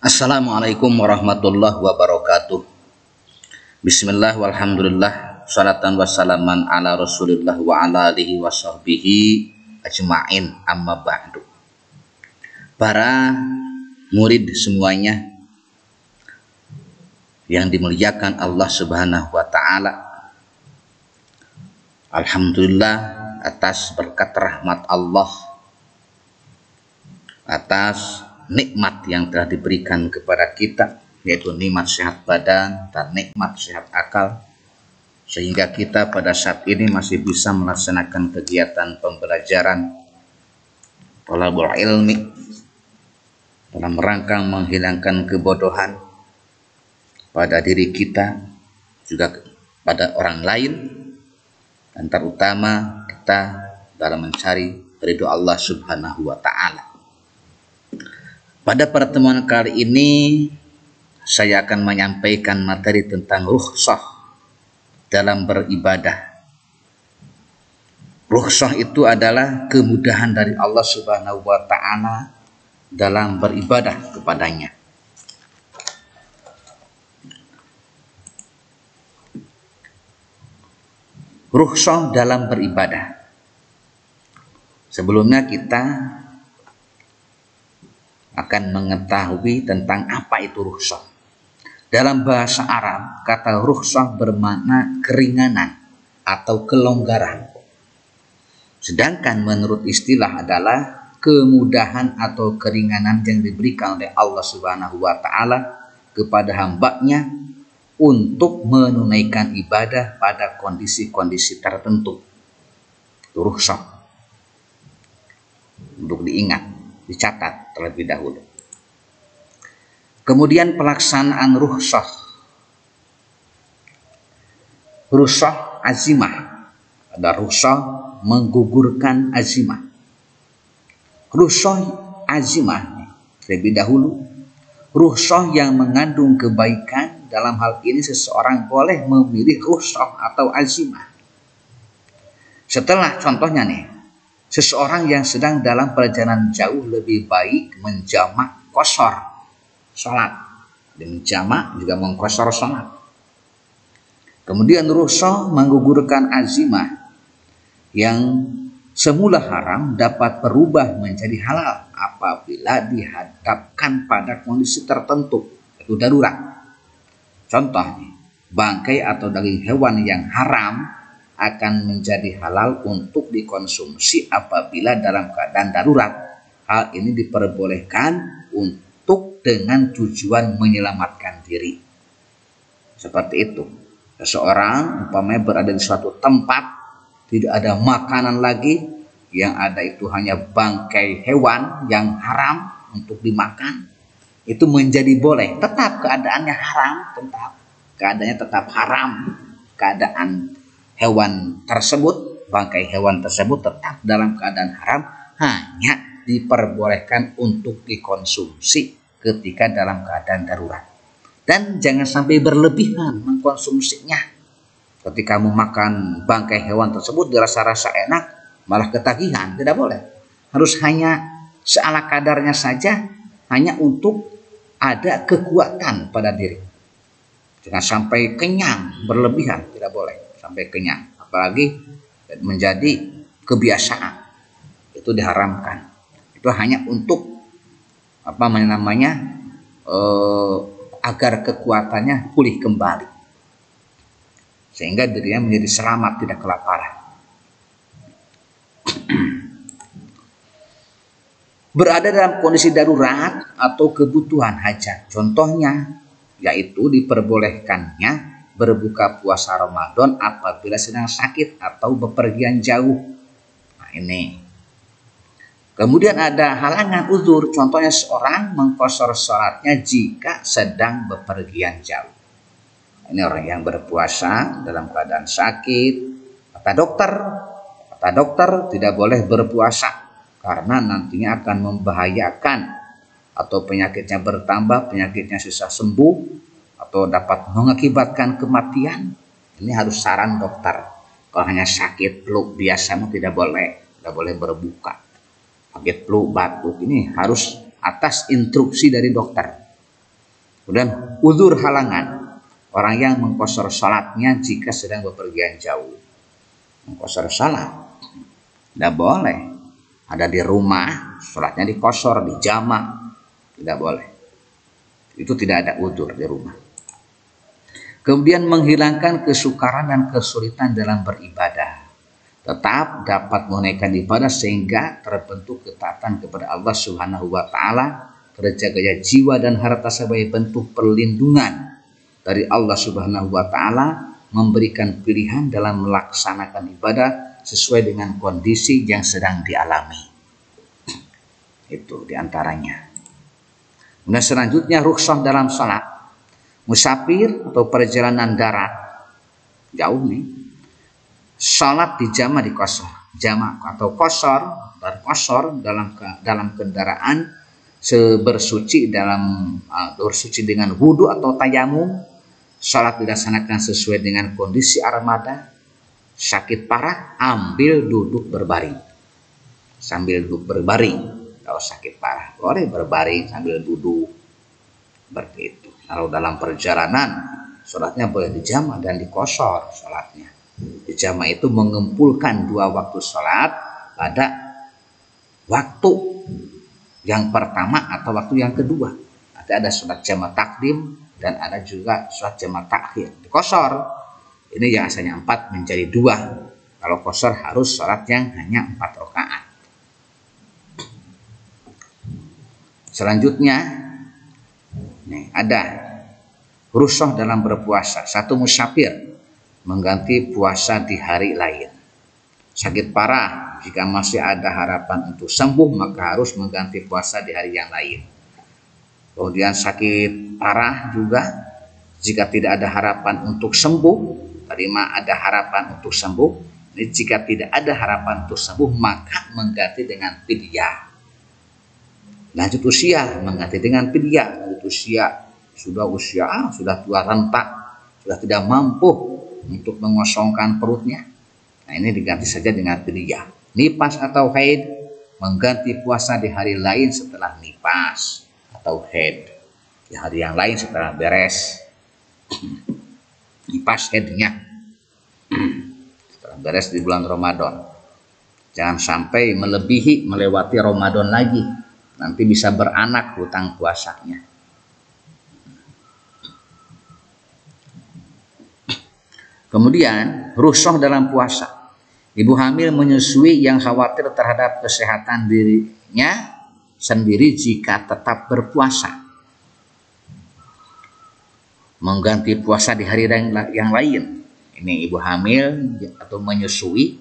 Assalamualaikum warahmatullahi wabarakatuh. Bismillah walhamdulillah. Salatan wassalaman ala rasulillah wa ala alihi wa sahbihi ajma'in, amma ba'du. Para murid semuanya yang dimuliakan Allah subhanahu wa ta'ala, alhamdulillah atas berkat rahmat Allah, atas nikmat yang telah diberikan kepada kita, yaitu nikmat sehat badan dan nikmat sehat akal, sehingga kita pada saat ini masih bisa melaksanakan kegiatan pembelajaran thalabul ilmi dalam rangka menghilangkan kebodohan pada diri kita, juga pada orang lain, dan terutama kita dalam mencari ridho Allah subhanahu wa ta'ala. Pada pertemuan kali ini saya akan menyampaikan materi tentang rukhsah dalam beribadah. Rukhsah itu adalah kemudahan dari Allah subhanahu wa ta'ala dalam beribadah kepadanya. Rukhsah dalam beribadah. Sebelumnya kita akan mengetahui tentang apa itu rukhsah. Dalam bahasa Arab, kata rukhsah bermakna keringanan atau kelonggaran. Sedangkan menurut istilah adalah kemudahan atau keringanan yang diberikan oleh Allah Subhanahu wa ta'ala kepada hambanya untuk menunaikan ibadah pada kondisi-kondisi tertentu. Itu rukhsah. Untuk diingat, dicatat terlebih dahulu. Kemudian pelaksanaan rukhsah. Rukhsah azimah. Ada rukhsah menggugurkan azimah. Rukhsah azimah terlebih dahulu, rukhsah yang mengandung kebaikan. Dalam hal ini seseorang boleh memilih rukhsah atau azimah. Setelah contohnya nih, seseorang yang sedang dalam perjalanan jauh lebih baik menjamak qashar sholat, dan menjamak juga mengqashar sholat. Kemudian rukhsah menggugurkan azimah yang semula haram dapat berubah menjadi halal apabila dihadapkan pada kondisi tertentu, yaitu darurat. Contohnya, bangkai atau daging hewan yang haram akan menjadi halal untuk dikonsumsi apabila dalam keadaan darurat. Hal ini diperbolehkan untuk dengan tujuan menyelamatkan diri. Seperti itu. Seseorang umpamanya berada di suatu tempat, tidak ada makanan lagi, yang ada itu hanya bangkai hewan yang haram untuk dimakan. Itu menjadi boleh. Tetap keadaannya haram, keadaannya tetap haram. Keadaan hewan tersebut, bangkai hewan tersebut tetap dalam keadaan haram, hanya diperbolehkan untuk dikonsumsi ketika dalam keadaan darurat. Dan jangan sampai berlebihan mengkonsumsinya. Ketika memakan bangkai hewan tersebut dirasa-rasa enak, malah ketagihan, tidak boleh. Harus hanya seala kadarnya saja, hanya untuk ada kekuatan pada diri. Jangan sampai kenyang berlebihan, tidak boleh sampai kenyang, apalagi menjadi kebiasaan, itu diharamkan. Itu hanya untuk agar kekuatannya pulih kembali, sehingga dirinya menjadi selamat, tidak kelaparan. Berada dalam kondisi darurat atau kebutuhan hajat, contohnya yaitu diperbolehkannya berbuka puasa Ramadan apabila sedang sakit atau bepergian jauh. Nah, ini. Kemudian ada halangan uzur, contohnya seorang mengqashar sholatnya jika sedang bepergian jauh. Ini orang yang berpuasa dalam keadaan sakit. Kata dokter tidak boleh berpuasa karena nantinya akan membahayakan, atau penyakitnya bertambah, penyakitnya susah sembuh, atau dapat mengakibatkan kematian. Ini harus saran dokter. Kalau hanya sakit flu biasa tidak boleh berbuka. Sakit flu, batuk, ini harus atas instruksi dari dokter. Kemudian uzur halangan, orang yang mengqashar salatnya jika sedang bepergian jauh. Mengqashar salat tidak boleh. Ada di rumah, salatnya diqashar, dijamak, tidak boleh. Itu tidak ada uzur di rumah. Kemudian menghilangkan kesukaran dan kesulitan dalam beribadah. Tetap dapat menunaikan ibadah sehingga terbentuk ketaatan kepada Allah Subhanahu wa taala, terjaga jiwa dan harta sebagai bentuk perlindungan dari Allah Subhanahu wa taala, memberikan pilihan dalam melaksanakan ibadah sesuai dengan kondisi yang sedang dialami. Itu diantaranya. Kemudian selanjutnya rukhsah dalam salat. Musafir atau perjalanan darat jauh nih, salat dijamak diqashar, jamak atau qashar dan qashar dalam kendaraan bersuci dengan wudhu atau tayamum. Salat dilaksanakan sesuai dengan kondisi armada. Sakit parah, ambil duduk berbaring. Sambil duduk berbaring. Kalau sakit parah boleh berbaring sambil duduk, seperti itu. Kalau dalam perjalanan, sholatnya boleh dijamak dan diqashar sholatnya. Dijamak itu mengumpulkan dua waktu sholat pada waktu yang pertama atau waktu yang kedua. Nanti ada sholat jamak takdim dan ada juga sholat jamak takhir. Diqashar, ini yang asalnya 4 menjadi 2. Kalau qashar harus sholat yang hanya 4 rakaat. Selanjutnya, nih, ada rukhsah dalam berpuasa. 1. Musafir mengganti puasa di hari lain. Sakit parah, jika masih ada harapan untuk sembuh maka harus mengganti puasa di hari yang lain. Kemudian sakit parah juga, jika tidak ada harapan untuk sembuh, terima ada harapan untuk sembuh. Ini jika tidak ada harapan untuk sembuh maka mengganti dengan fidyah. Lanjut usia mengganti dengan fidyah. Lanjut usia sudah tua rentak, sudah tidak mampu untuk mengosongkan perutnya. Nah, ini diganti saja dengan fidyah. Nifas atau haid mengganti puasa di hari lain setelah nifas atau haid. Di hari yang lain setelah beres nifas haidnya. Setelah beres di bulan Ramadan. Jangan sampai melewati Ramadan lagi. Nanti bisa beranak hutang puasanya. Kemudian rukhsah dalam puasa. Ibu hamil menyusui yang khawatir terhadap kesehatan dirinya sendiri jika tetap berpuasa. Mengganti puasa di hari yang lain. Ini ibu hamil atau menyusui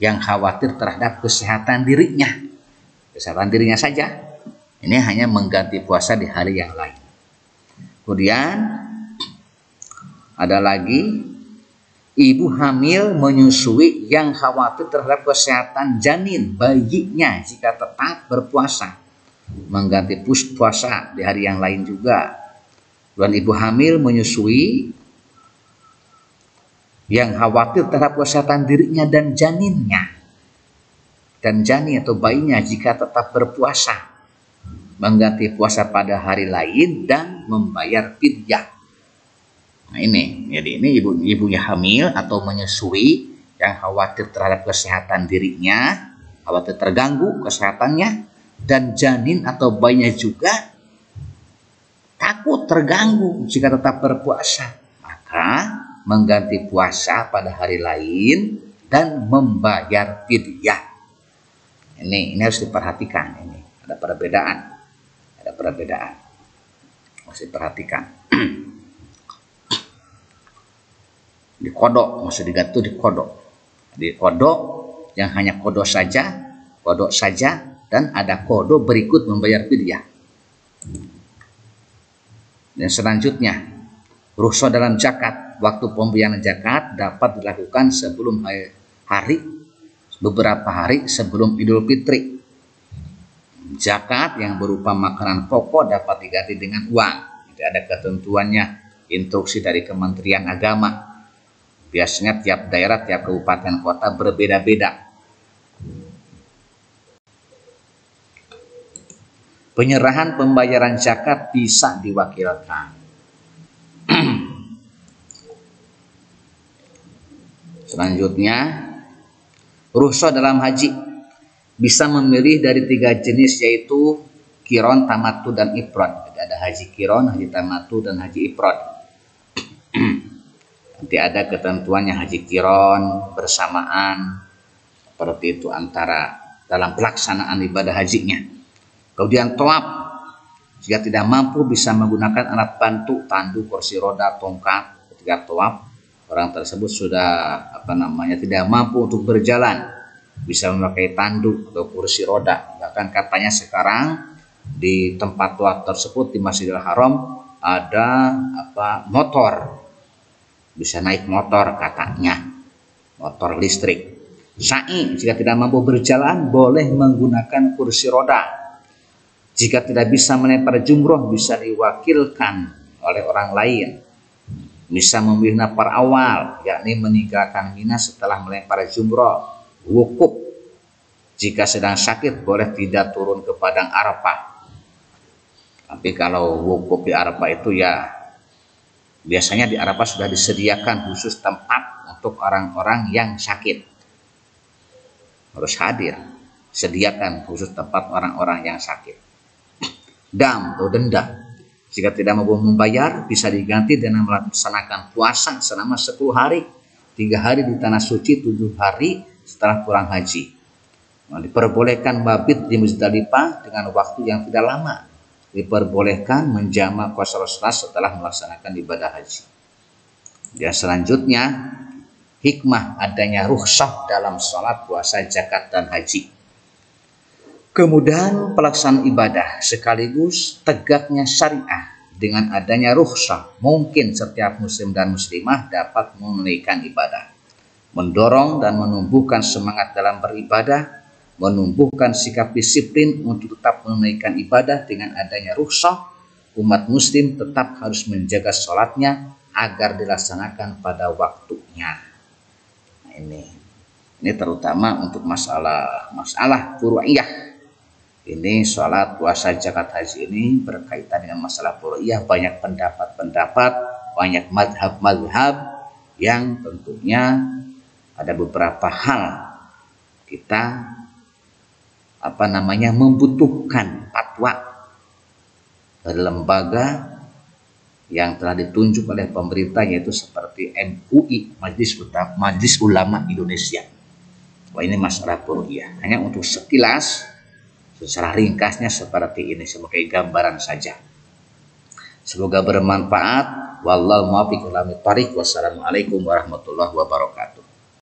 yang khawatir terhadap kesehatan dirinya. Kesehatan dirinya saja. Ini hanya mengganti puasa di hari yang lain. Kemudian ada lagi ibu hamil menyusui yang khawatir terhadap kesehatan janin bayinya jika tetap berpuasa. Mengganti puasa di hari yang lain juga. Dan ibu hamil menyusui yang khawatir terhadap kesehatan dirinya dan janinnya. Dan janin atau bayinya jika tetap berpuasa. Mengganti puasa pada hari lain dan membayar fidyah. Nah ini, jadi ini ibunya hamil atau menyusui yang khawatir terhadap kesehatan dirinya, khawatir terganggu kesehatannya, dan janin atau bayinya juga takut terganggu jika tetap berpuasa. Maka mengganti puasa pada hari lain dan membayar fidyah. Ini harus diperhatikan. Ini ada perbedaan. Harus diperhatikan. Dikodok, maksud digantung dikodok. Dikodok yang hanya kodok saja, dan ada kodok berikut membayar fidyah. Dan selanjutnya, rukhsah dalam zakat. Waktu pembayaran zakat dapat dilakukan sebelum beberapa hari sebelum Idul Fitri. Zakat yang berupa makanan pokok dapat diganti dengan uang. Itu ada ketentuannya, instruksi dari Kementerian Agama. Biasanya tiap daerah, tiap kabupaten kota berbeda-beda. Penyerahan pembayaran zakat bisa diwakilkan. Selanjutnya, rukhsah dalam haji bisa memilih dari 3 jenis, yaitu qiron, tamattu, dan ifrad. Jadi ada haji qiron, haji tamattu, dan haji ifrad. Nanti ada ketentuannya haji qiron bersamaan seperti itu antara dalam pelaksanaan ibadah hajinya. Kemudian tawaf, jika tidak mampu bisa menggunakan alat bantu, tandu, kursi roda, tongkat. Ketika tawaf, orang tersebut sudah tidak mampu untuk berjalan, bisa memakai tanduk atau kursi roda. Bahkan katanya sekarang di tempat tawaf tersebut di Masjidil Haram ada motor, bisa naik motor katanya, motor listrik. Sa'i, jika tidak mampu berjalan boleh menggunakan kursi roda. Jika tidak bisa melempar jumroh bisa diwakilkan oleh orang lain. Bisa memilih nafar awal, yakni meninggalkan Mina setelah melempar jumroh. Wukuf, jika sedang sakit boleh tidak turun ke padang Arafah. Tapi kalau wukuf di Arafah itu ya biasanya di Arafah sudah disediakan khusus tempat untuk orang-orang yang sakit. Harus hadir, sediakan khusus tempat orang-orang yang sakit. Dam atau denda, jika tidak mampu membayar bisa diganti dengan melaksanakan puasa selama 10 hari, 3 hari di tanah suci, 7 hari setelah pulang haji. Diperbolehkan mabit di Muzdalifah dengan waktu yang tidak lama. Diperbolehkan menjamak qashar salat setelah melaksanakan ibadah haji. Dan selanjutnya, hikmah adanya rukhsah dalam sholat, puasa, zakat, dan haji. Kemudian pelaksanaan ibadah sekaligus tegaknya syariah. Dengan adanya rukhsah, mungkin setiap muslim dan muslimah dapat menunaikan ibadah, mendorong dan menumbuhkan semangat dalam beribadah, menumbuhkan sikap disiplin untuk tetap menunaikan ibadah. Dengan adanya rukhsah, umat muslim tetap harus menjaga sholatnya agar dilaksanakan pada waktunya. Nah, ini terutama untuk masalah furu'iyah. Ini sholat, puasa, zakat, haji ini berkaitan dengan masalah furu'iyah. Banyak pendapat-pendapat, banyak madhab-madhab yang tentunya ada beberapa hal kita membutuhkan fatwa dari lembaga yang telah ditunjuk oleh pemerintah, yaitu seperti MUI, Majelis Ulama Indonesia. Wah, ini masalah furu'iyah. Hanya untuk sekilas, secara ringkasnya seperti ini, sebagai gambaran saja. Semoga bermanfaat. Wallahu muwaffiq ila aqwamit thoriq. Wassalamualaikum warahmatullahi wabarakatuh.